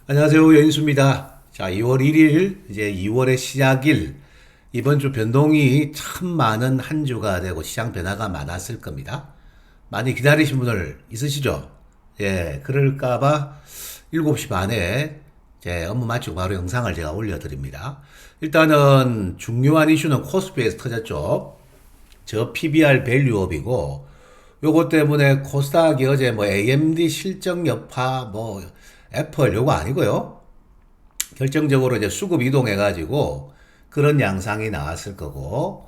안녕하세요. 여인수입니다. 자, 2월 1일, 이제 2월의 시작일, 이번 주 변동이 참 많은 한 주가 되고 시장 변화가 많았을 겁니다. 많이 기다리신 분들 있으시죠? 예, 그럴까봐 7시 반에 제 업무 마치고 바로 영상을 제가 올려드립니다. 일단은 중요한 이슈는 코스피에서 터졌죠. 저 PBR 밸류업이고, 요거 때문에 코스닥이 어제 뭐 AMD 실적 여파, 뭐 애플 요거 아니고요. 결정적으로 이제 수급 이동해가지고 그런 양상이 나왔을 거고,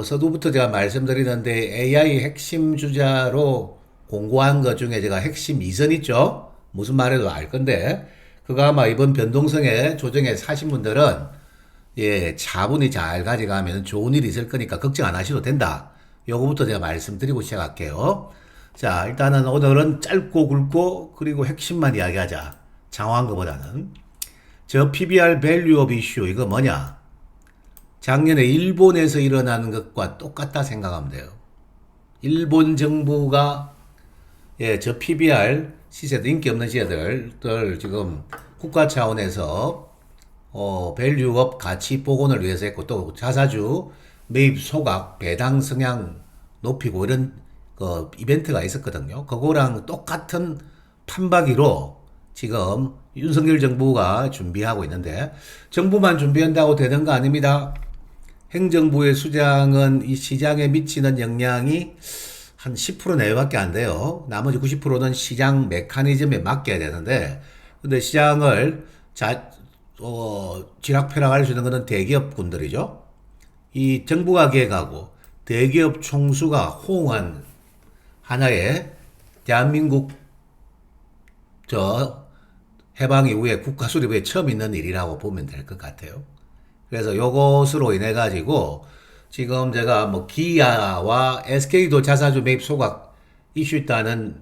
서두부터 제가 말씀드리는데 AI 핵심 주자로 공고한 것 중에 제가 핵심 2선 있죠? 무슨 말해도 알 건데, 그거 아마 이번 변동성에 조정에 사신 분들은 예, 차분히 잘 가져가면 좋은 일이 있을 거니까 걱정 안 하셔도 된다. 요거부터 제가 말씀드리고 시작할게요. 자, 일단은 오늘은 짧고 굵고 그리고 핵심만 이야기하자. 장황한 것보다는. 저 PBR 밸류업 이슈 이거 뭐냐? 작년에 일본에서 일어나는 것과 똑같다 생각하면 돼요. 일본 정부가 예, 저 PBR 시세들 인기 없는 시세들 지금 국가 차원에서 밸류업 가치 복원을 위해서 했고 또 자사주 매입 소각 배당 성향 높이고 이런 이벤트가 있었거든요. 그거랑 똑같은 판박이로 지금 윤석열 정부가 준비하고 있는데 정부만 준비한다고 되는 거 아닙니다. 행정부의 수장은 이 시장에 미치는 영향이 한 10% 내외밖에 안 돼요. 나머지 90%는 시장 메커니즘에 맡겨야 되는데 근데 시장을 쥐락펴락할 수 있는 것은 대기업군들이죠. 이 정부가 계획하고 대기업 총수가 호응한 하나의 대한민국 저 해방 이후에 국가 수립에 처음 있는 일이라고 보면 될 것 같아요. 그래서 요것으로 인해 가지고 지금 제가 뭐 기아와 SK도 자사주 매입 소각 이슈 있다는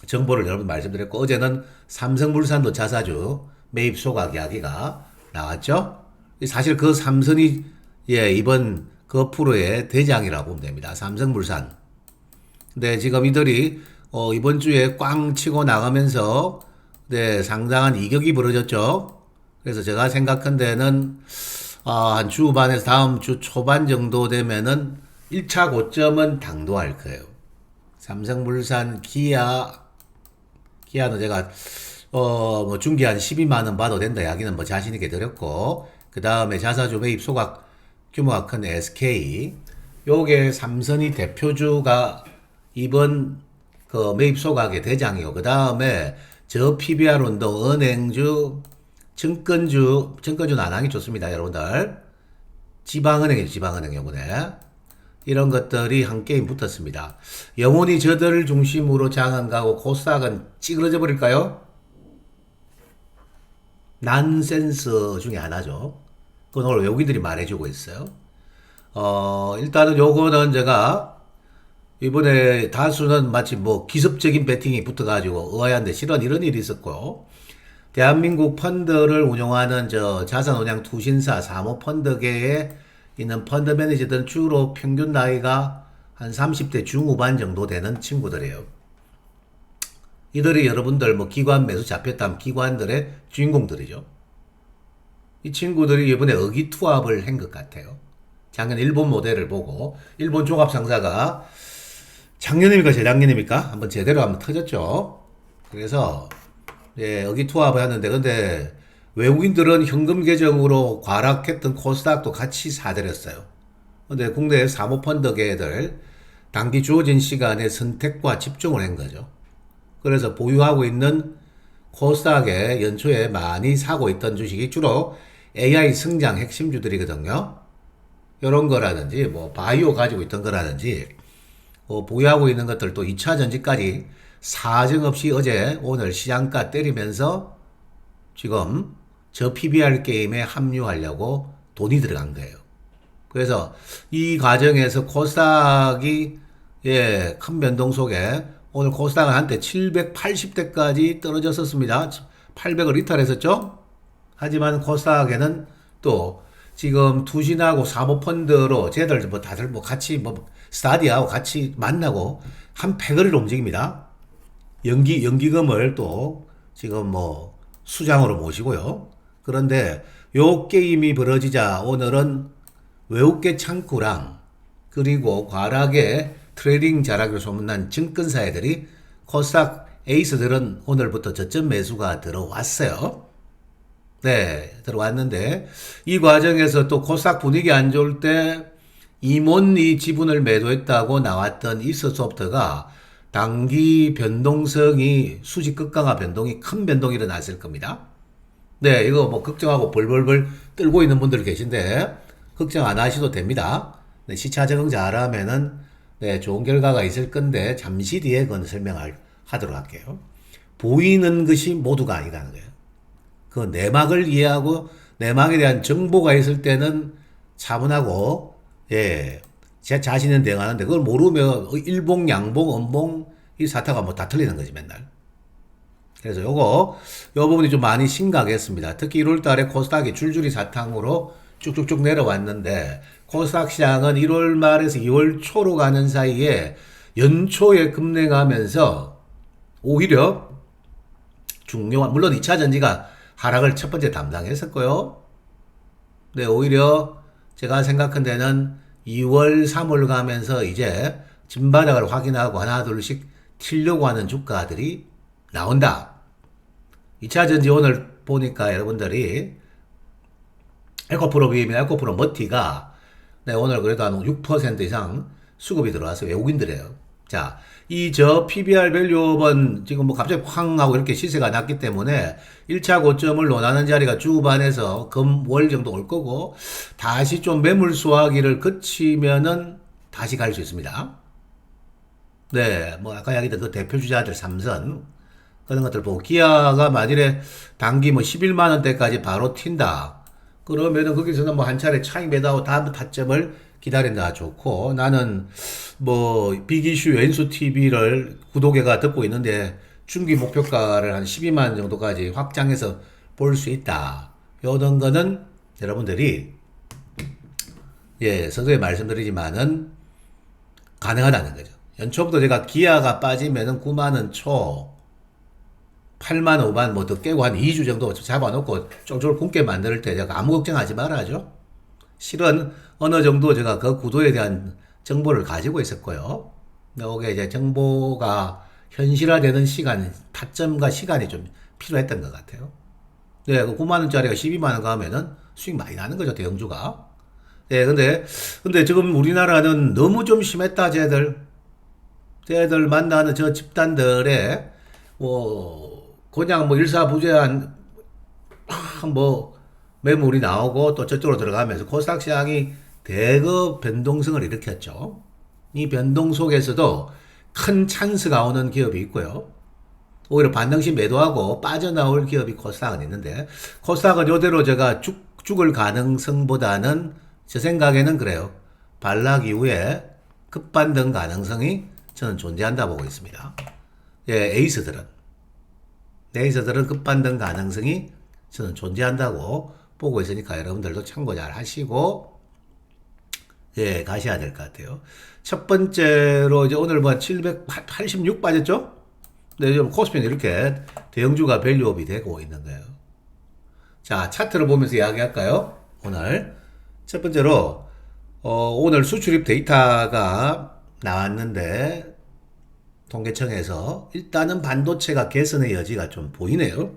정보를 여러분 말씀드렸고 어제는 삼성물산도 자사주 매입 소각 이야기가 나왔죠. 사실 그 삼선이 예 이번 그 프로의 대장이라고 보면 됩니다. 삼성물산. 근데 지금 이들이 이번 주에 꽝 치고 나가면서 네 상당한 이격이 벌어졌죠. 그래서 제가 생각한 데는 한 주반에서 다음 주 초반 정도 되면은 1차 고점은 당도할 거예요. 삼성물산, 기아는 제가 뭐 중기 한 12만 원 봐도 된다 이야기는 뭐 자신 있게 드렸고 그 다음에 자사주 매입 소각 규모가 큰 SK 요게 삼선이 대표주가 이번 그 매입 소각의 대장이고 그 다음에 저 PBR 운동 은행주 증권주는 안 하기 좋습니다 여러분들. 지방은행이죠 지방은행 요번에 이런 것들이 한 게임 붙었습니다. 영원히 저들을 중심으로 장은 가고 코스닥은 찌그러져 버릴까요? 난센스 중에 하나죠. 그건 오늘 외국인들이 말해주고 있어요. 일단은 요거는 제가 이번에 다수는 마치 뭐 기습적인 배팅이 붙어가지고 의아한데 실은 이런 일이 있었고 대한민국 펀드를 운영하는 저 자산운용 투신사 사모펀드계에 있는 펀드 매니저들은 주로 평균 나이가 한 30대 중후반 정도 되는 친구들이에요. 이들이 여러분들 뭐 기관 매수 잡혔다면 기관들의 주인공들이죠. 이 친구들이 이번에 의기투합을 한 것 같아요. 작년 일본 모델을 보고 일본 종합상사가 작년입니까 재작년입니까? 한번 제대로 한번 터졌죠. 그래서 예, 의기투합을 하는데 근데 외국인들은 현금 계정으로 과락했던 코스닥도 같이 사들였어요. 근데 국내 사모펀드계들 단기 주어진 시간에 선택과 집중을 한 거죠. 그래서 보유하고 있는 코스닥에 연초에 많이 사고 있던 주식이 주로 AI 성장 핵심주들이거든요. 이런 거라든지 뭐 바이오 가지고 있던 거라든지 보유하고 있는 것들도 2차 전지까지 사정없이 어제 오늘 시장가 때리면서 지금 저 PBR 게임에 합류하려고 돈이 들어간 거예요. 그래서 이 과정에서 코스닥이 예, 큰 변동 속에 오늘 코스닥은 한때 780대까지 떨어졌었습니다. 800을 이탈했었죠. 하지만 코스닥에는 또 지금 투신하고 사모펀드로 쟤들 뭐 다들 뭐 같이 뭐 스타디하고 같이 만나고 한 패거리로 움직입니다. 연기금을 또 지금 뭐 수장으로 모시고요. 그런데 요 게임이 벌어지자 오늘은 외국계 창구랑 그리고 과락의 트레이딩 자락으로 소문난 증권사애들이 코스닥 에이스들은 오늘부터 저점 매수가 들어왔어요. 네, 들어왔는데 이 과정에서 또 코스닥 분위기 안 좋을 때 이몬리 지분을 매도했다고 나왔던 이서소프트가 단기 변동성이 수직 급강화 변동이 큰 변동이 일어났을 겁니다. 네, 이거 뭐 걱정하고 벌벌벌 떨고 있는 분들 계신데 걱정 안 하셔도 됩니다. 네, 시차 적응 잘하면은 네, 좋은 결과가 있을 건데 잠시 뒤에 그건 설명을 하도록 할게요. 보이는 것이 모두가 아니라는 거예요. 그 내막을 이해하고 내막에 대한 정보가 있을 때는 차분하고 예, 제 자신은 대응하는데 그걸 모르면 일봉, 양봉, 음봉 이 사타가 뭐 다 틀리는 거지 맨날. 그래서 요 부분이 좀 많이 심각했습니다. 특히 1월 달에 코스닥이 줄줄이 사탕으로 쭉쭉쭉 내려왔는데 코스닥 시장은 1월 말에서 2월 초로 가는 사이에 연초에 급냉하면서 오히려 중요한 물론 2차 전지가 하락을 첫 번째 담당했었고요. 네, 오히려 제가 생각한 데는 2월, 3월 가면서 이제 진바닥을 확인하고 하나 둘씩 튀려고 하는 주가들이 나온다. 2차 전지 오늘 보니까 여러분들이 에코프로 BM이나 에코프로 머티가 네, 오늘 그래도 한 6% 이상 수급이 들어와서 외국인들이에요. 자, PBR 밸류업은 지금 뭐 갑자기 쾅 하고 이렇게 시세가 났기 때문에 1차 고점을 논하는 자리가 주반에서 금, 월 정도 올 거고 다시 좀 매물 수하기를 거치면은 다시 갈 수 있습니다. 네, 뭐 아까 이야기했던 그 대표 주자들 삼선 그런 것들 보고 기아가 만일에 단기 뭐 11만 원대까지 바로 튄다. 그러면은 거기서는 뭐 한 차례 차익 매도하고 다음 타점을 기다린다 좋고 나는 뭐 빅이슈 연수 TV를 구독해가 듣고 있는데 중기 목표가를 한 12만 원 정도까지 확장해서 볼 수 있다. 요런 거는 여러분들이 예, 선생님 말씀드리지만은 가능하다는 거죠. 연초부터 제가 기아가 빠지면은 9만 원 초 8만 5만 뭐 더 깨고 한 2주 정도 잡아놓고 쫄쫄 굶게 만들 때 제가 아무 걱정하지 말아죠. 실은 어느 정도 제가 그 구도에 대한 정보를 가지고 있었고요. 여기에 이제 정보가 현실화되는 시간, 타점과 시간이 좀 필요했던 것 같아요. 네, 그 9만원짜리가 12만원 가면은 수익 많이 나는 거죠, 대형주가. 네, 근데 지금 우리나라는 너무 좀 심했다, 쟤들 만나는 저 집단들의, 그냥 일사부재한, 매물이 나오고 또 저쪽으로 들어가면서 코스닥 시장이 대거 변동성을 일으켰죠. 이 변동 속에서도 큰 찬스가 오는 기업이 있고요. 오히려 반등시 매도하고 빠져나올 기업이 코스닥은 있는데 코스닥은 이대로 제가 죽을 가능성보다는 제 생각에는 그래요. 반락 이후에 급반등 가능성이 저는 존재한다 보고 있습니다. 예, 에이스들은 급반등 가능성이 저는 존재한다고 보고 있으니까 여러분들도 참고 잘 하시고 예, 가셔야 될 것 같아요. 첫 번째로 이제 오늘 786 빠졌죠? 근데 지금 코스피는 이렇게 대형주가 밸류업이 되고 있는 거예요. 자, 차트를 보면서 이야기할까요? 오늘 첫 번째로 오늘 수출입 데이터가 나왔는데 통계청에서 일단은 반도체가 개선의 여지가 좀 보이네요.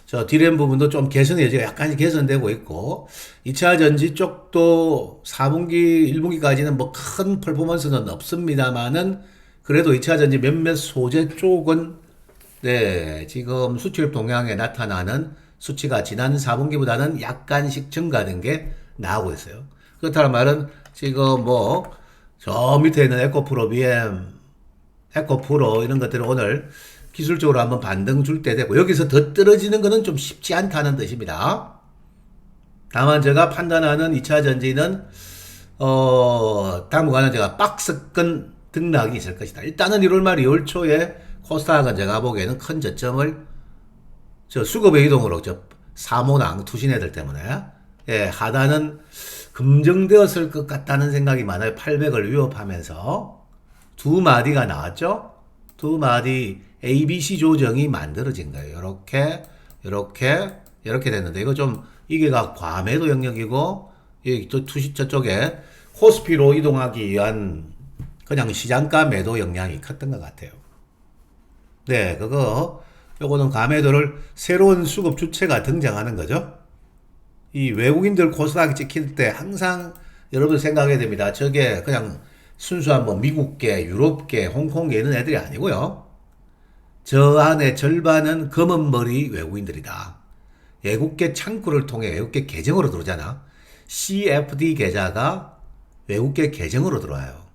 저 D램 부분도 좀 개선의 여지가 약간 개선되고 있고 2차 전지 쪽도 4분기, 1분기까지는 뭐 큰 퍼포먼스는 없습니다만은 그래도 2차 전지 몇몇 소재 쪽은 네, 지금 수출입 동향에 나타나는 수치가 지난 4분기보다는 약간씩 증가된 게 나오고 있어요. 그렇다는 말은 지금 저 밑에 있는 에코프로 BM, 에코프로 이런 것들은 오늘 기술적으로 한번 반등 줄 때 되고 여기서 더 떨어지는 것은 좀 쉽지 않다는 뜻입니다. 다만 제가 판단하는 2차 전지는 당분간은 제가 박스권 등락이 있을 것이다. 일단은 1월 말 2월 초에 코스닥은 제가 보기에는 큰 저점을 수급의 이동으로 사모낭 투신 애들 때문에 예, 하단은 금정되었을 것 같다는 생각이 많아요. 800을 위협하면서 두 마디가 나왔죠. 두 마디 ABC 조정이 만들어진 거예요. 이렇게 이렇게 됐는데, 이거 좀, 이게가 과매도 영역이고, 또 투시 저쪽에 코스피로 이동하기 위한 그냥 시장가 매도 영향이 컸던 것 같아요. 네, 요거는 과매도를 새로운 수급 주체가 등장하는 거죠. 이 외국인들 코스닥이 찍힐 때 항상 여러분 생각해야 됩니다. 저게 그냥 순수한 뭐 미국계, 유럽계, 홍콩계 이런 애들이 아니고요. 저 안에 절반은 검은 머리 외국인들이다. 외국계 창구를 통해 외국계 계정으로 들어오잖아. CFD 계좌가 외국계 계정으로 들어와요.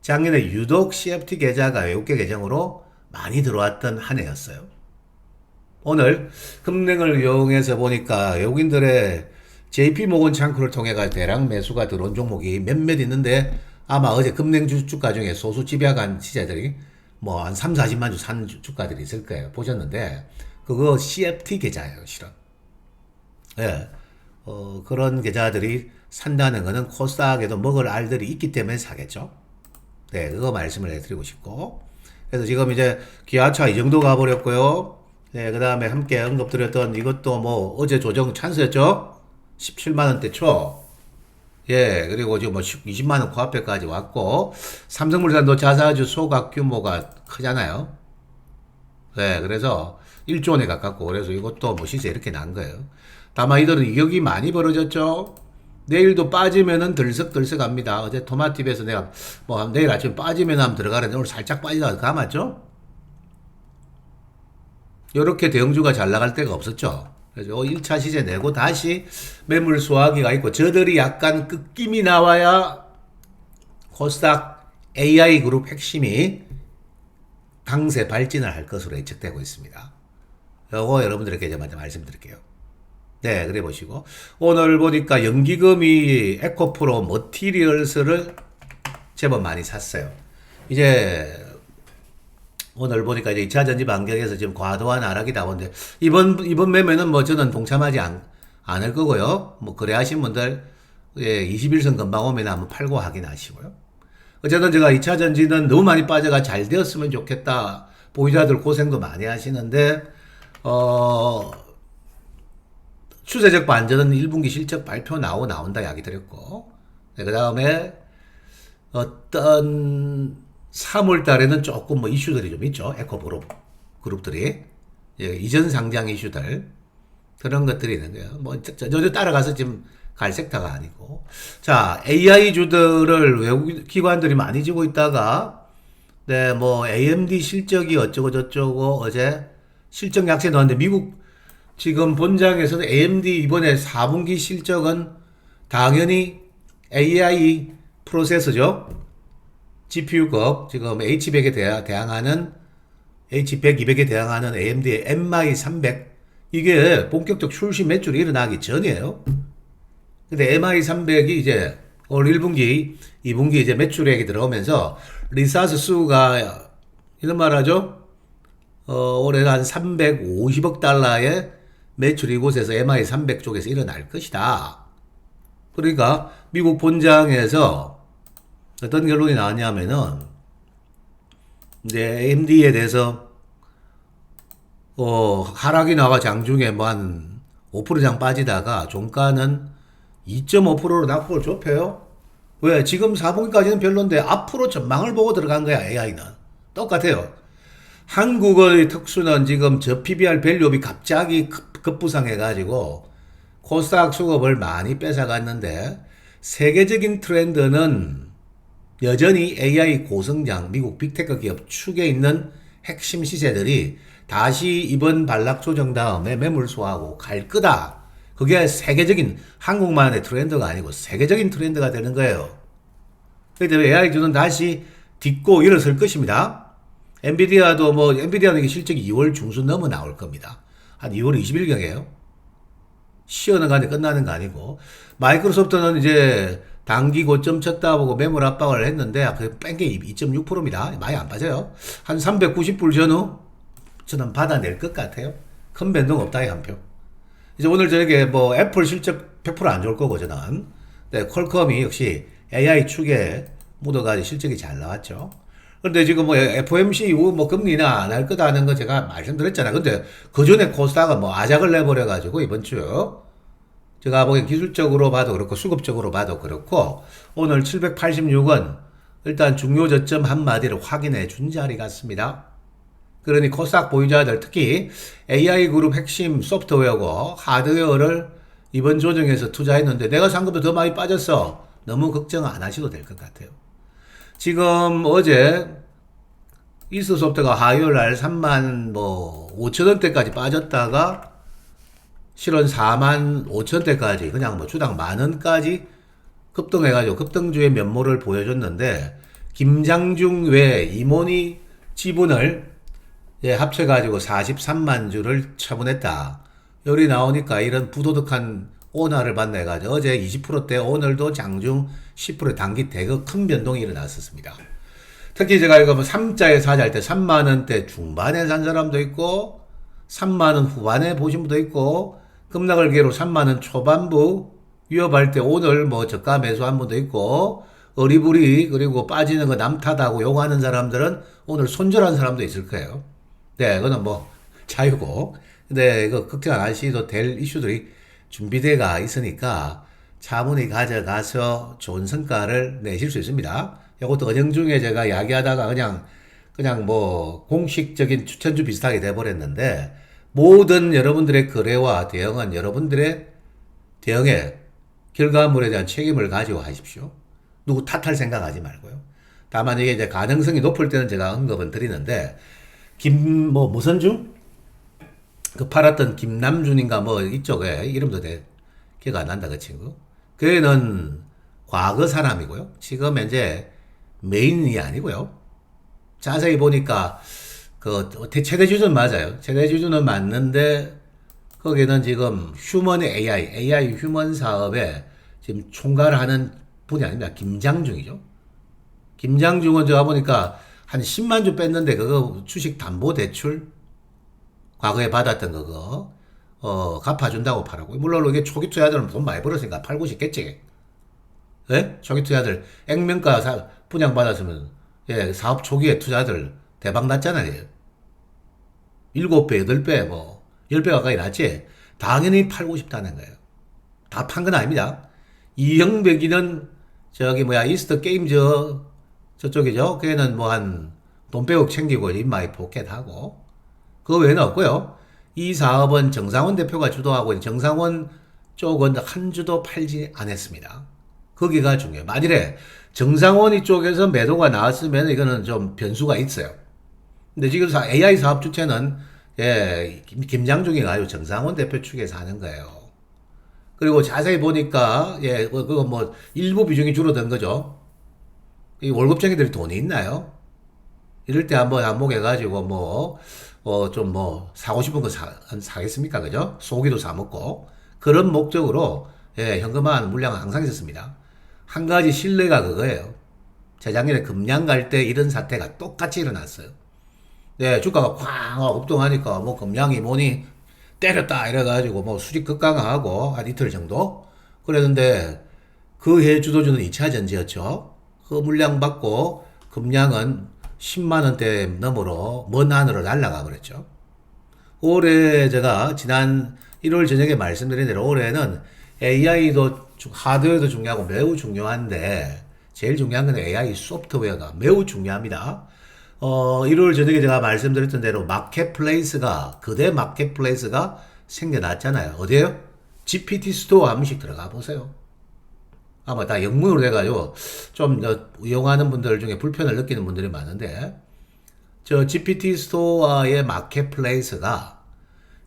작년에 유독 CFD 계좌가 외국계 계정으로 많이 들어왔던 한 해였어요. 오늘 금냉을 이용해서 보니까 외국인들의 JP모건 창구를 통해 대량 매수가 들어온 종목이 몇몇 있는데 아마 어제 금냉 주가 중에 소수 집약한 시세들이 뭐 한 3, 40만 주 산 주가들이 있을 거예요. 보셨는데 그거 CFT 계좌예요, 실은. 예. 그런 계좌들이 산다는 거는 코스닥에도 먹을 알들이 있기 때문에 사겠죠. 네, 그거 말씀을 해드리고 싶고. 그래서 지금 이제 기아차 이 정도 가버렸고요. 네, 그 다음에 함께 언급드렸던 이것도 뭐 어제 조정 찬스였죠? 17만원대 초. 예, 그리고 지금 뭐 20만원 코앞에까지 왔고, 삼성물산도 자사주 소각 규모가 크잖아요. 네, 그래서 1조 원에 가깝고, 그래서 이것도 뭐 시세 이렇게 난 거예요. 다만 이들은 이격이 많이 벌어졌죠? 내일도 빠지면은 들썩들썩합니다. 어제 토마티브에서 내가 뭐 내일 아침 빠지면 한번 들어가는데 오늘 살짝 빠지다가 감았죠? 요렇게 대형주가 잘 나갈 데가 없었죠. 그래서 1차 시세 내고 다시 매물 소화기가 있고, 저들이 약간 끝김이 나와야 코스닥 AI 그룹 핵심이 강세 발진을 할 것으로 예측되고 있습니다. 요거 여러분들에게 이제 먼저 말씀드릴게요. 네, 그래 보시고. 오늘 보니까 연기금이 에코프로 머티리얼스를 제법 많이 샀어요. 이제 오늘 보니까 이제 2차 전지 반격에서 지금 과도한 하락이다 보는데, 이번 매매는 뭐 저는 동참하지 않을 거고요. 뭐 거래하신 분들, 예, 21선 금방 오면 한번 팔고 확인하시고요. 어쨌든 제가 2차 전지는 너무 많이 빠져가 잘 되었으면 좋겠다. 보유자들 고생도 많이 하시는데, 추세적 반전은 1분기 실적 발표 나온다 이야기 드렸고, 네, 그 다음에 어떤 3월 달에는 조금 뭐 이슈들이 좀 있죠. 그룹들이. 예, 이전 상장 이슈들. 그런 것들이 있는 거예요. 뭐, 전혀 따라가서 지금 갈 섹터가 아니고. 자, AI주들을 외국 기관들이 많이 지고 있다가, 네, 뭐, AMD 실적이 어쩌고저쩌고 어제 실적 약세 나왔는데, 미국 지금 본장에서도 AMD 이번에 4분기 실적은 당연히 AI 프로세서죠. GPU급, 지금 H100에 대항하는, H100, 200에 대항하는 AMD의 MI300, 이게 본격적 출시 매출이 일어나기 전이에요. 근데 MI300이 이제 올 1분기, 2분기 이제 매출액이 들어오면서 리사스 수가, 이런 말 하죠? 올해 한 350억 달러의 매출이 이곳에서 MI300 쪽에서 일어날 것이다. 그러니까 미국 본장에서 어떤 결론이 나왔냐면은, 이제 AMD에 대해서, 하락이 나와 장중에 뭐 한 5%장 빠지다가 종가는 2.5%로 낙폭을 좁혀요. 왜? 지금 4분기까지는 별론데 앞으로 전망을 보고 들어간 거야, AI는. 똑같아요. 한국의 특수는 지금 저 PBR 밸류업이 갑자기 급부상해가지고 코스닥 수급을 많이 뺏어갔는데, 세계적인 트렌드는 여전히 AI 고성장, 미국 빅테크 기업 축에 있는 핵심 시세들이 다시 이번 반락 조정 다음에 매물 소화하고 갈 거다. 그게 세계적인, 한국만의 트렌드가 아니고 세계적인 트렌드가 되는 거예요. 그렇기 때문에 AI주는 다시 딛고 일어설 것입니다. 엔비디아도 뭐, 엔비디아는 이게 실적이 2월 중순 넘어 나올 겁니다. 한 2월 20일경이에요. 시어나가는데 끝나는 거 아니고. 마이크로소프트는 이제 단기 고점 쳤다 보고 매물 압박을 했는데, 그 뺀 게 2.6%입니다. 많이 안 빠져요. 한 390불 전후 저는 받아낼 것 같아요. 큰 변동 없다, 한 표. 이제 오늘 저녁에 뭐 애플 실적 100% 안 좋을 거고, 저는. 네, 퀄컴이 역시 AI 축에 묻어가지고 실적이 잘 나왔죠. 근데 지금 뭐 FOMC 이후 뭐 금리나 안 할 거다는 거 제가 말씀드렸잖아요. 근데 그 전에 코스닥은 뭐 아작을 내버려가지고 이번 주 제가 보기엔 기술적으로 봐도 그렇고 수급적으로 봐도 그렇고 오늘 786은 일단 중요 저점 한마디를 확인해 준 자리 같습니다. 그러니 코스닥 보유자들 특히 AI그룹 핵심 소프트웨어고 하드웨어를 이번 조정에서 투자했는데 내가 산 것보다 더 많이 빠졌어. 너무 걱정 안 하셔도 될 것 같아요. 지금 어제 이스소프트가 화요일 날 3만 뭐 5천 원대까지 빠졌다가 실은 4만 5천 원대까지 그냥 뭐 주당 만 원까지 급등해가지고 급등주의 면모를 보여줬는데 김장중 외 임원이 지분을 합쳐가지고 43만 주를 처분했다. 여기 나오니까 이런 부도덕한 오나를 만나가지고 어제 20%대 오늘도 장중 10% 단기 대거 큰 변동이 일어났었습니다. 특히 제가 이거 뭐 3자에 사자할 때 3만 원대 중반에 산 사람도 있고 3만 원 후반에 보신 분도 있고 급락을 계로 3만 원 초반부 위협할 때 오늘 뭐 저가 매수한 분도 있고 어리부리 그리고 빠지는 거 남탓하고 욕하는 사람들은 오늘 손절한 사람도 있을 거예요. 네, 그거는 뭐 자유고. 근데 이거 걱정 안 하셔도 될 이슈들이 준비돼가 있으니까 차분히 가져가서 좋은 성과를 내실 수 있습니다. 이것도 은행 중에 제가 이야기하다가 그냥 뭐 공식적인 추천주 비슷하게 돼버렸는데 모든 여러분들의 거래와 대응은 여러분들의 대응에 결과물에 대한 책임을 가지고 하십시오. 누구 탓할 생각하지 말고요. 다만 이게 이제 가능성이 높을 때는 제가 언급은 드리는데 무슨 중? 그 팔았던 김남준인가 뭐 이쪽에 이름도 기억 안 난다 그 친구. 그 애는 과거 사람이고요. 지금 현재 메인이 아니고요. 자세히 보니까 그 최대 주주는 맞아요. 최대 주주는 맞는데 거기는 지금 휴먼 AI 휴먼 사업에 지금 총괄 하는 분이 아닙니다. 김장중이죠. 김장중은 제가 보니까 한 10만 주 뺐는데 그거 주식 담보 대출 과거에 받았던 그거 갚아준다고 팔았고 물론 이게 초기 투자들은 돈 많이 벌었으니까 팔고 싶겠지. 예? 초기 투자들 액면가 분양 받았으면 사업 초기에 투자들 대박 났잖아요. 7배, 8배, 뭐 10배 가까이 났지. 당연히 팔고 싶다는 거예요. 다 판 건 아닙니다. 이형백이는 이스터 게임 저쪽이죠. 걔는 뭐 돈 빼고 챙기고 인마이 포켓하고 그 외에는 없고요. 이 사업은 정상원 대표가 주도하고 정상원 쪽은 한 주도 팔지 않았습니다. 거기가 중요해요. 만일에 정상원이 쪽에서 매도가 나왔으면 이거는 좀 변수가 있어요. 근데 지금 AI 사업 주체는 김장중이가 아니고 정상원 대표 측에서 하는 거예요. 그리고 자세히 보니까 그거 뭐 일부 비중이 줄어든 거죠. 이 월급쟁이들이 돈이 있나요? 이럴 때 한번 한몫해가지고 사고 싶은 거 사겠습니까? 그죠? 소고기도 사먹고. 그런 목적으로, 현금화하는 물량은 항상 있었습니다. 한 가지 신뢰가 그거예요. 재작년에 금양 갈 때 이런 사태가 똑같이 일어났어요. 주가가 쾅 급등하니까 금양이 뭐니 때렸다 이래가지고 수직 급강하고 한 이틀 정도 그랬는데 그 해 주도주는 2차 전지였죠. 그 물량 받고 금양은 10만 원대 너머로 먼 하늘로 날아가 버렸죠. 올해 제가 지난 1월 저녁에 말씀드린 대로 올해는 AI도 하드웨어도 중요하고 매우 중요한데 제일 중요한 건 AI 소프트웨어가 매우 중요합니다. 1월 저녁에 제가 말씀드렸던 대로 거대 마켓플레이스가 생겨났잖아요. 어디에요? GPT 스토어 한 번씩 들어가 보세요. 아마 다 영문으로 돼가지고 좀 이용하는 분들 중에 불편을 느끼는 분들이 많은데 GPT 스토어의 마켓플레이스가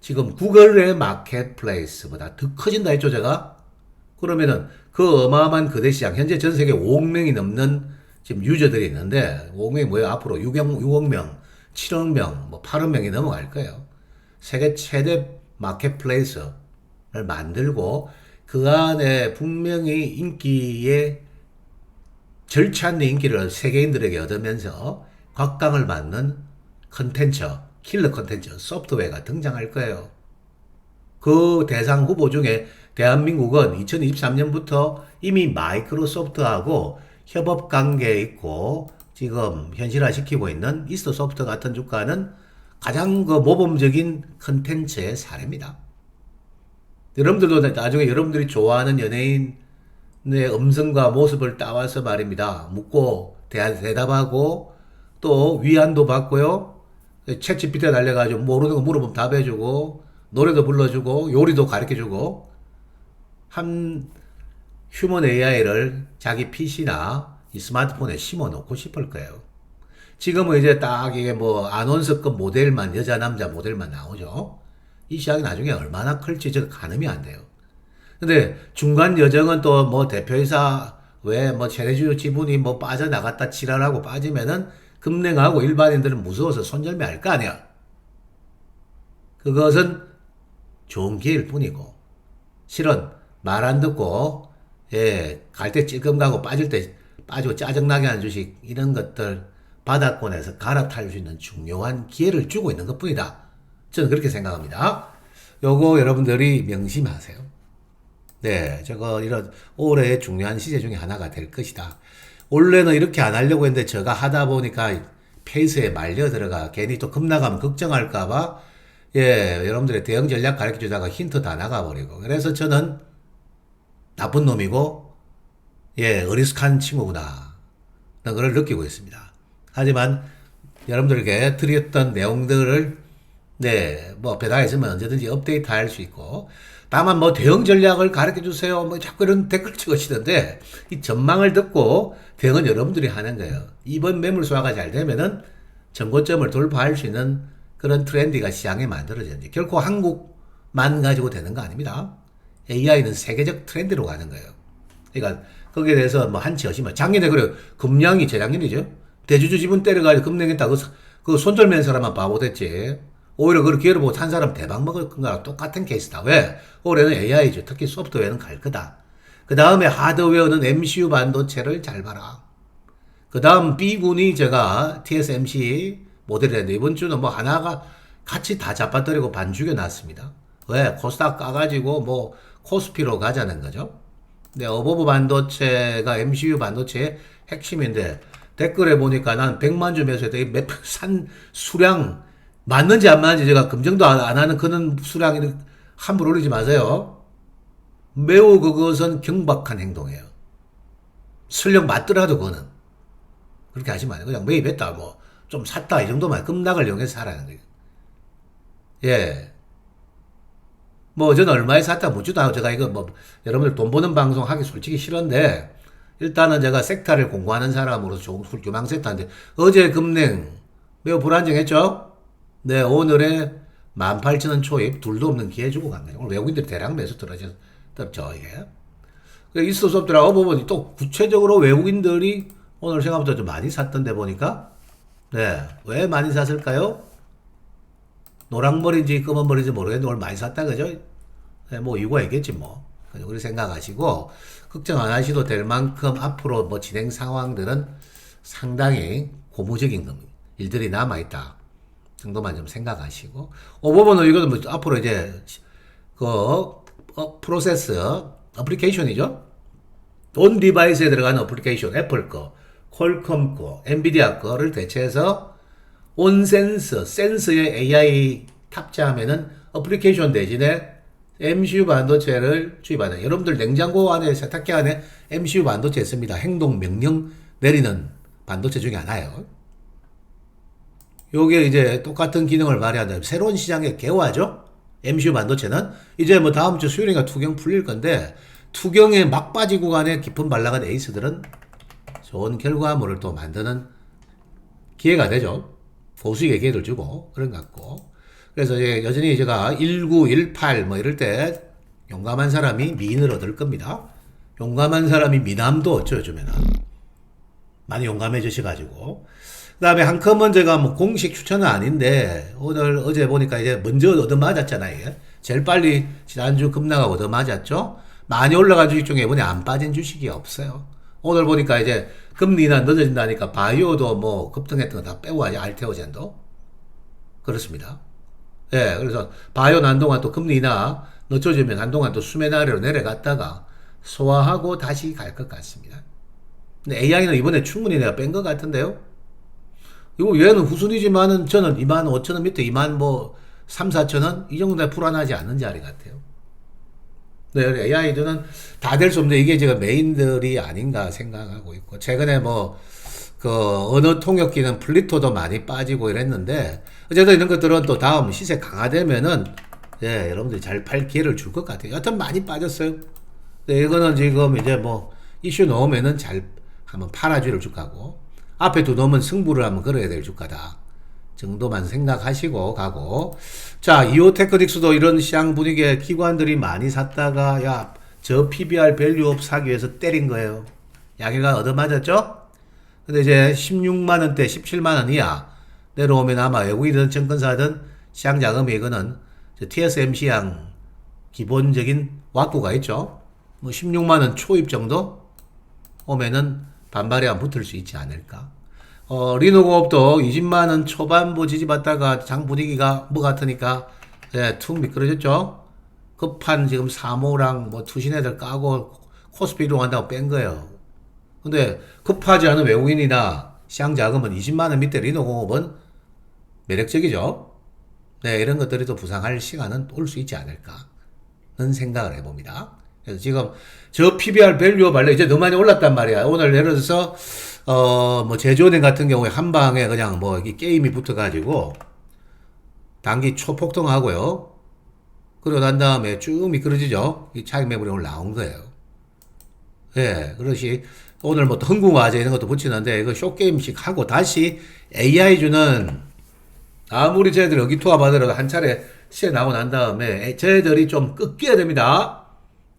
지금 구글의 마켓플레이스보다 더 커진다 했죠 제가? 그러면은 그 어마어마한 거대 시장 현재 전 세계 5억 명이 넘는 지금 유저들이 있는데 5억 명이 뭐예요? 앞으로 6억 명, 7억 명, 8억 명이 넘어갈 거예요. 세계 최대 마켓플레이스를 만들고 그 안에 분명히 인기에 절치 않는 인기를 세계인들에게 얻으면서 곽강을 받는 킬러 컨텐츠, 소프트웨어가 등장할 거예요. 그 대상 후보 중에 대한민국은 2023년부터 이미 마이크로소프트하고 협업 관계에 있고 지금 현실화시키고 있는 이스트소프트 같은 주가는 가장 그 모범적인 컨텐츠의 사례입니다. 여러분들도 나중에 여러분들이 좋아하는 연예인의 음성과 모습을 따와서 말입니다. 묻고 대답하고 또 위안도 받고요. 챗GPT에 날려가지고 모르는 거 물어보면 답해주고 노래도 불러주고 요리도 가르쳐주고 한 휴먼 AI를 자기 PC나 이 스마트폰에 심어 놓고 싶을 거예요. 지금은 이제 딱 이게 뭐 아나운서급 모델만 여자 남자 모델만 나오죠. 이 시장이 나중에 얼마나 클지 저 가늠이 안 돼요. 근데 중간 여정은 또 뭐 대표이사 왜 뭐 최대주 지분이 뭐 빠져나갔다 지랄하고 빠지면은 금냉하고 일반인들은 무서워서 손절매 할 거 아니야. 그것은 좋은 기회일 뿐이고 실은 말 안 듣고 갈 때 찔끔 가고 빠질 때 빠지고 짜증나게 하는 주식 이런 것들 바닥권에서 갈아탈 수 있는 중요한 기회를 주고 있는 것 뿐이다. 저는 그렇게 생각합니다. 요거 여러분들이 명심하세요. 네, 저거 이런 올해의 중요한 시세 중에 하나가 될 것이다. 원래는 이렇게 안 하려고 했는데 제가 하다 보니까 페이스에 말려 들어가 괜히 또 급나가면 걱정할까봐 여러분들의 대응 전략 가르쳐 주다가 힌트 다 나가버리고 그래서 저는 나쁜 놈이고 어리숙한 친구구나 그걸 느끼고 있습니다. 하지만 여러분들에게 드렸던 내용들을 뭐 배달에 있으면 언제든지 업데이트 할 수 있고 다만 뭐 대응 전략을 가르쳐 주세요 뭐 자꾸 이런 댓글 찍으시던데 이 전망을 듣고 대응은 여러분들이 하는 거예요. 이번 매물 소화가 잘 되면은 전고점을 돌파할 수 있는 그런 트렌드가 시장에 만들어지는지 결코 한국만 가지고 되는 거 아닙니다. AI는 세계적 트렌드로 가는 거예요. 그러니까 거기에 대해서 뭐 한치 어시면 작년에 그래요. 금량이 재작년이죠. 대주주 지분 때려가지고 금냉했다. 그 손절맨 사람만 바보 됐지. 오히려 그걸 기회를 보고 탄 사람 대박 먹을 거랑 똑같은 케이스다. 왜? 올해는 AI죠. 특히 소프트웨어는 갈 거다. 그 다음에 하드웨어는 MCU 반도체를 잘 봐라. 그 다음 B군이 제가 TSMC 모델이었는데 이번 주는 뭐 하나가 같이 다 잡아뜨리고 반 죽여놨습니다. 왜? 코스닥 까가지고 뭐 코스피로 가자는 거죠. 근데 어버브 반도체가 MCU 반도체의 핵심인데 댓글에 보니까 난 100만 주 매수했다. 산 수량 맞는지 안 맞는지 제가 검증도 안 하는 그런 수량이 함부로 올리지 마세요. 매우 그것은 경박한 행동이에요. 설령 맞더라도 그거는 그렇게 하시면 안 돼요. 그냥 매입했다 뭐 좀 샀다 이 정도만 급락을 이용해서 사라는 거예요. 뭐 저는 얼마에 샀다 묻지도 않고 제가 이거 뭐 여러분들 돈 버는 방송 하기 솔직히 싫은데 일단은 제가 섹터를 공부하는 사람으로서 좋은 교망 섹터인데 어제 금냉 매우 불안정했죠? 네, 오늘의 18,000원 초입 둘도 없는 기회 주고 간 거예요. 오늘 외국인들이 대량 매수 떨어졌죠, 이게. 이스트소프트라고 보면 또 구체적으로 외국인들이 오늘 생각보다 좀 많이 샀던데 보니까 왜 많이 샀을까요? 노랑머리인지 검은머리인지 모르겠는데 오늘 많이 샀다 그죠? 뭐 이유가 있겠지 뭐. 그렇게 생각하시고 걱정 안 하셔도 될 만큼 앞으로 뭐 진행 상황들은 상당히 고무적인 일들이 남아있다 정도만 좀 생각하시고 오버버는 이거는 뭐 앞으로 이제 프로세스 어플리케이션이죠. 온 디바이스에 들어가는 어플리케이션 애플 거, 퀄컴 거, 엔비디아 거를 대체해서 센서에 AI 탑재하면은 어플리케이션 대신에 MCU 반도체를 주입하는 여러분들 냉장고 안에 세탁기 안에 MCU 반도체 있습니다. 행동 명령 내리는 반도체 중에 하나예요. 요게 이제 똑같은 기능을 발휘한다. 새로운 시장의 개화죠. MCU 반도체는 이제 뭐 다음 주 수요일인가 투경 풀릴 건데 투경의 막바지 구간에 깊은 발락한 에이스들은 좋은 결과물을 또 만드는 기회가 되죠. 고수익의 기회를 주고 그런 것 같고 그래서 이제 여전히 제가 19, 18 뭐 이럴 때 용감한 사람이 미인을 얻을 겁니다. 용감한 사람이 미남도 얻죠 요즘에는. 많이 용감해지셔가지고 그 다음에 한컴은 제가 뭐 공식 추천은 아닌데 어제 보니까 이제 먼저 얻어맞았잖아요. 이게. 제일 빨리 지난주 급락하고 얻어맞았죠. 많이 올라간 주식 중에 이번에 안 빠진 주식이 없어요. 오늘 보니까 이제 금리 인하 늦어진다니까 바이오도 뭐 급등했던 거 다 빼고 가지 알테오젠도 그렇습니다. 그래서 바이오는 한동안 또 금리 인하 늦춰지면 한동안 또 수면 아래로 내려갔다가 소화하고 다시 갈 것 같습니다. 근데 AI는 이번에 충분히 내가 뺀 것 같은데요. 이거 얘는 후순위지만은 저는 25,000원 밑에 2만 뭐 3, 4,000원 이 정도에 불안하지 않는 자리 같아요. 네, AI들은 다 될 수 없는데 이게 제가 메인들이 아닌가 생각하고 있고 최근에 뭐 그 언어 통역기는 플리토도 많이 빠지고 이랬는데 어쨌든 이런 것들은 또 다음 시세 강화되면은 예, 여러분들이 잘 팔 기회를 줄 것 같아요. 여튼 많이 빠졌어요. 네, 이거는 지금 이제 뭐 이슈 넣으면은 잘 한번 팔아줄 주가고 앞에 두 놈은 승부를 한번 걸어야 될 주가다 정도만 생각하시고 가고 자 이오 테크닉스도 이런 시장 분위기에 기관들이 많이 샀다가 야 저 PBR 밸류업 사기 위해서 때린 거예요. 양해가 얻어맞았죠? 근데 이제 16만원대 17만원 이하 내려오면 아마 외국인이든 증권사든 시장 자금이 이거는 TSMC양 기본적인 왁구가 있죠. 뭐 16만원 초입 정도 오면은 반발이 안 붙을 수 있지 않을까. 리노공업도 20만원 초반부 지지받다가 장 분위기가 뭐 같으니까 예, 툭 미끄러졌죠. 급한 지금 사모랑 뭐 투신 애들 까고 코스피 이동한다고 뺀 거예요. 근데 급하지 않은 외국인이나 시장 자금은 20만원 밑에 리노공업은 매력적이죠. 네, 이런 것들이 또 부상할 시간은 올 수 있지 않을까는 생각을 해봅니다. 그래서 지금 저 PBR 밸류업 발레 이제 너무 많이 올랐단 말이야. 오늘 예를 들어서 뭐 제주은행 같은 경우에 한 방에 그냥 뭐 게임이 붙어가지고 단기 초폭등하고요. 그러고 난 다음에 쭉 미끄러지죠. 이 차익 매물이 오늘 나온 거예요. 예, 그렇지. 오늘 뭐 흥궁화재 이런 것도 붙이는데 이거 쇼게임식 하고 다시 AI주는 아무리 쟤들 여기 투하 받으라도 한 차례 시에 나오고 난 다음에 쟤들이 좀 꺾여야 됩니다.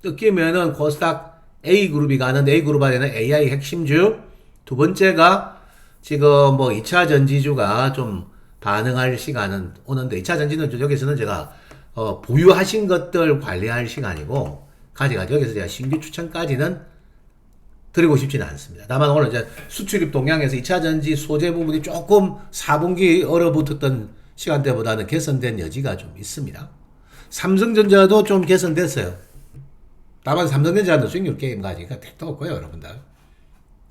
꺾이면은 코스닥 A그룹이 가는 A그룹 안에는 AI 핵심주 두 번째가 지금 뭐 2차 전지주가 좀 반응할 시간은 오는데 2차 전지는 여기서는 제가 보유하신 것들 관리할 시간이고 가져가지고 여기서 제가 신규 추천까지는 드리고 싶지는 않습니다. 다만 오늘 이제 수출입 동향에서 2차 전지 소재 부분이 조금 4분기 얼어붙었던 시간대보다는 개선된 여지가 좀 있습니다. 삼성전자도 좀 개선됐어요. 다만 삼성전자는 수익률 게임 가지니까 택도 없고요, 여러분들.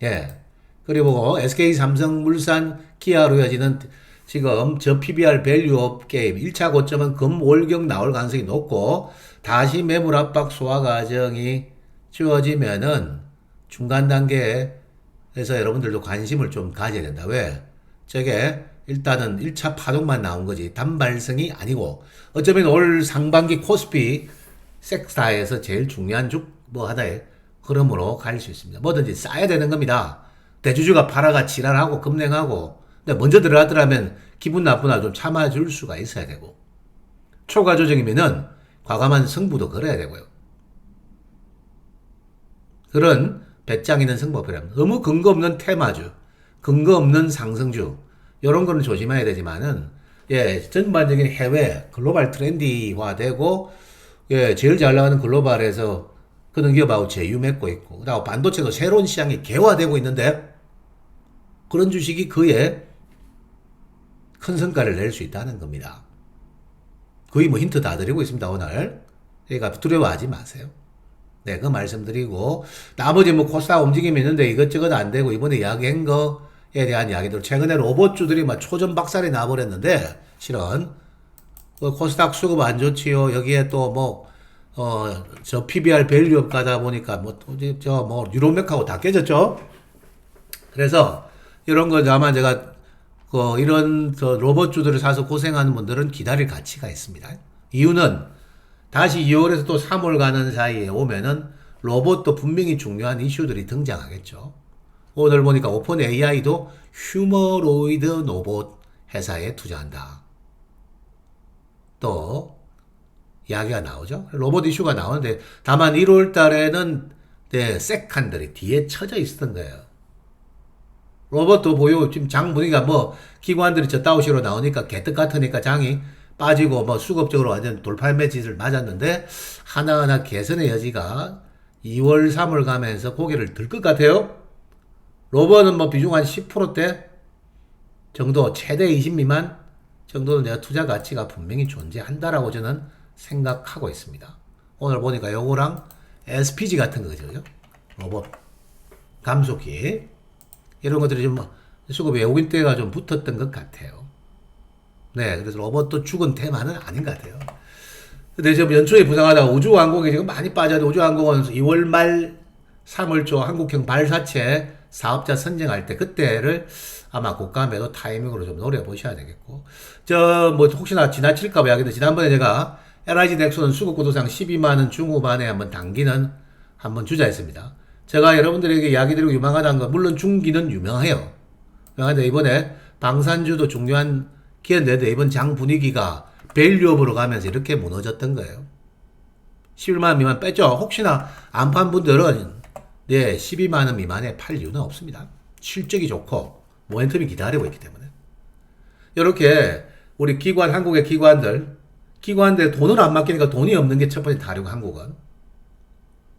예. 그리고 SK, 삼성, 물산, 기아로 이어지는 지금 저 PBR 밸류업 게임 1차 고점은 금올경 나올 가능성이 높고 다시 매물 압박 소화 과정이 주어지면은 중간 단계에서 여러분들도 관심을 좀 가져야 된다. 왜? 저게 일단은 1차 파동만 나온 거지 단발성이 아니고 어쩌면 올 상반기 코스피 섹타에서 제일 중요한 뭐 하나의 흐름으로 갈 수 있습니다. 뭐든지 쌓여야 되는 겁니다. 대주주가 팔아가 지랄하고 급냉하고 근데 먼저 들어가더라면 기분 나쁘나 좀 참아줄 수가 있어야 되고 초과 조정이면은 과감한 승부도 걸어야 되고요. 그런 배짱 있는 승부표랍니다. 너무 근거 없는 테마주, 근거 없는 상승주 이런 거는 조심해야 되지만은 예 전반적인 해외 글로벌 트렌디화되고 예 제일 잘 나가는 글로벌에서 그런 기업하고 제휴 맺고 있고 그다음 반도체도 새로운 시장이 개화되고 있는데 그런 주식이 그에 큰 성과를 낼 수 있다는 겁니다. 거의 뭐 힌트 다 드리고 있습니다 오늘. 그러니까 두려워하지 마세요. 네, 그 말씀드리고 나머지 뭐 코스닥 움직임이 있는데 이것저것 안 되고 이번에 이야기한 거에 대한 이야기들 최근에 로봇주들이 막 초전박살이 나버렸는데 실은 코스닥 수급 안 좋지요. 여기에 또 뭐 저 PBR 밸류업 가다 보니까 뭐 유로맥하고 다 깨졌죠. 그래서 이런 거 아마 제가 이런 로봇주들을 사서 고생하는 분들은 기다릴 가치가 있습니다. 이유는 다시 2월에서 또 3월 가는 사이에 오면은 로봇도 분명히 중요한 이슈들이 등장하겠죠. 오늘 보니까 오픈 AI도 휴머로이드 로봇 회사에 투자한다. 또 이야기가 나오죠. 로봇 이슈가 나오는데 다만 1월 달에는 네, 색칸들이 뒤에 쳐져 있었던 거예요. 로봇도 보유 지금 장 분위기가 뭐 기관들이 저따오시로 나오니까 개떡 같으니까 장이 빠지고 뭐 수급적으로 완전 돌팔매 짓을 맞았는데 하나하나 개선의 여지가 2월 3월 가면서 고개를 들 것 같아요. 로봇은 뭐 비중 한 10%대 정도 최대 20 미만 정도는 내가 투자 가치가 분명히 존재한다라고 저는 생각하고 있습니다. 오늘 보니까 요거랑 SPG 같은 거죠. 로봇 감속기 이런 것들이 좀 수급 외국인 때가 좀 붙었던 것 같아요. 네, 그래서 로봇도 죽은 테마는 아닌 것 같아요. 근데 지금 연초에 부상하다가 우주항공이 지금 많이 빠져도 우주항공은 2월 말 3월 초 한국형 발사체 사업자 선정할 때 그때를 아마 고가 매도 타이밍으로 좀 노려보셔야 되겠고, 저 뭐 혹시나 지나칠까봐 하겠는데, 지난번에 제가 LIG 넥소는 수급 구도상 12만원 중후반에 한번 단기는 한번 주자 했습니다. 제가 여러분들에게 이야기 드리고 유명하다는 건, 물론 중기는 유명해요. 유명한데 이번에 방산주도 중요한 기회인데 이번 장 분위기가 밸류업으로 가면서 이렇게 무너졌던 거예요. 11만원 미만 뺐죠. 혹시나 안 판 분들은 네, 12만원 미만에 팔 이유는 없습니다. 실적이 좋고 모멘텀이 기다리고 있기 때문에. 이렇게 우리 기관, 한국의 기관들 돈을 안 맡기니까 돈이 없는 게 첫 번째 다르고, 한국은.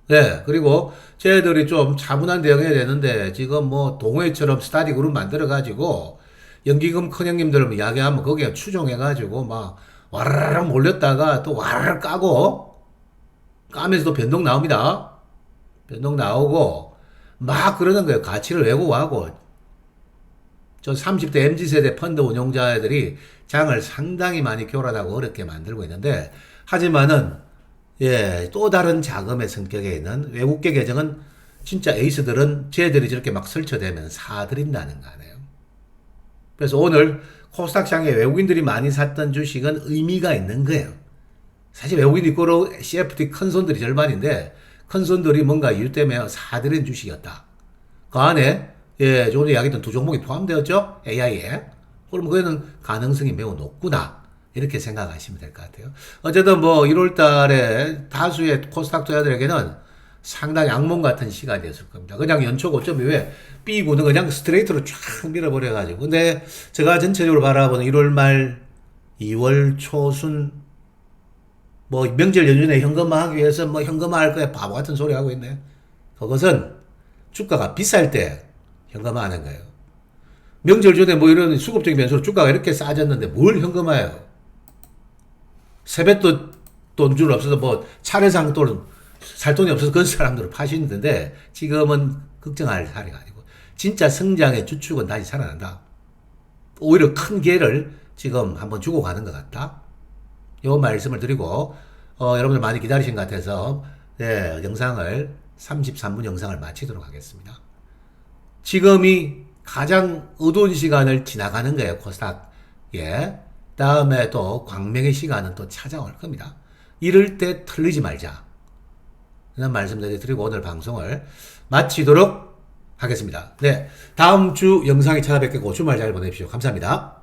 네, 그리고 쟤들이 좀 차분한 대응해야 되는데 지금 뭐 동호회처럼 스타디 그룹 만들어가지고 연기금 큰형님들 이야기하면 거기에 추종해가지고 막 와르르 몰렸다가 또 와르르 까면서 또 변동 나옵니다. 변동 나오고 막 그러는 거예요. 가치를 왜곡하고. 저 30대 MZ세대 펀드 운용자들이 장을 상당히 많이 교란하고 어렵게 만들고 있는데, 하지만은 예, 또 다른 자금의 성격에 있는 외국계 계정은 진짜 에이스들은 쟤들이 저렇게 막 설쳐대면 사들인다는 거 아니에요. 그래서 오늘 코스닥 장에 외국인들이 많이 샀던 주식은 의미가 있는 거예요. 사실 외국인 이꼬로 CFD 큰 손들이 절반인데, 큰 손들이 뭔가 이유 때문에 사들인 주식이었다. 그 안에 예, 조금 전에 이야기했던 두 종목이 포함되었죠? AI에. 그럼 그거는 가능성이 매우 높구나. 이렇게 생각하시면 될 것 같아요. 어쨌든 뭐 1월 달에 다수의 코스닥 투자들에게는 상당히 악몽 같은 시간이었을 겁니다. 그냥 연초 고점이 왜 B구는 그냥 스트레이트로 쫙 밀어버려가지고. 근데 제가 전체적으로 바라보는 1월 말, 2월 초순, 뭐 명절 연준에 현금화하기 위해서 뭐 현금화할 거야 바보 같은 소리 하고 있네. 그것은 주가가 비쌀 때 현금화하는 거예요. 명절 전에 뭐 이런 수급적인 변수로 주가가 이렇게 싸졌는데 뭘 현금화해요? 세뱃돈 돈줄 없어서 뭐 차례상 돈 살 돈이 없어서 그런 사람들을 파시는데, 지금은 걱정할 사례가 아니고 진짜 성장의 주축은 다시 살아난다. 오히려 큰 기회를 지금 한번 주고 가는 것 같다. 이 말씀을 드리고 여러분들 많이 기다리신 것 같아서 네, 영상을 33분 영상을 마치도록 하겠습니다. 지금이 가장 어두운 시간을 지나가는 거예요, 코스닥. 예. 다음에 또 광명의 시간은 또 찾아올 겁니다. 이럴 때 틀리지 말자. 이런 말씀 드리고 오늘 방송을 마치도록 하겠습니다. 네. 다음 주 영상에 찾아뵙겠고 주말 잘 보내십시오. 감사합니다.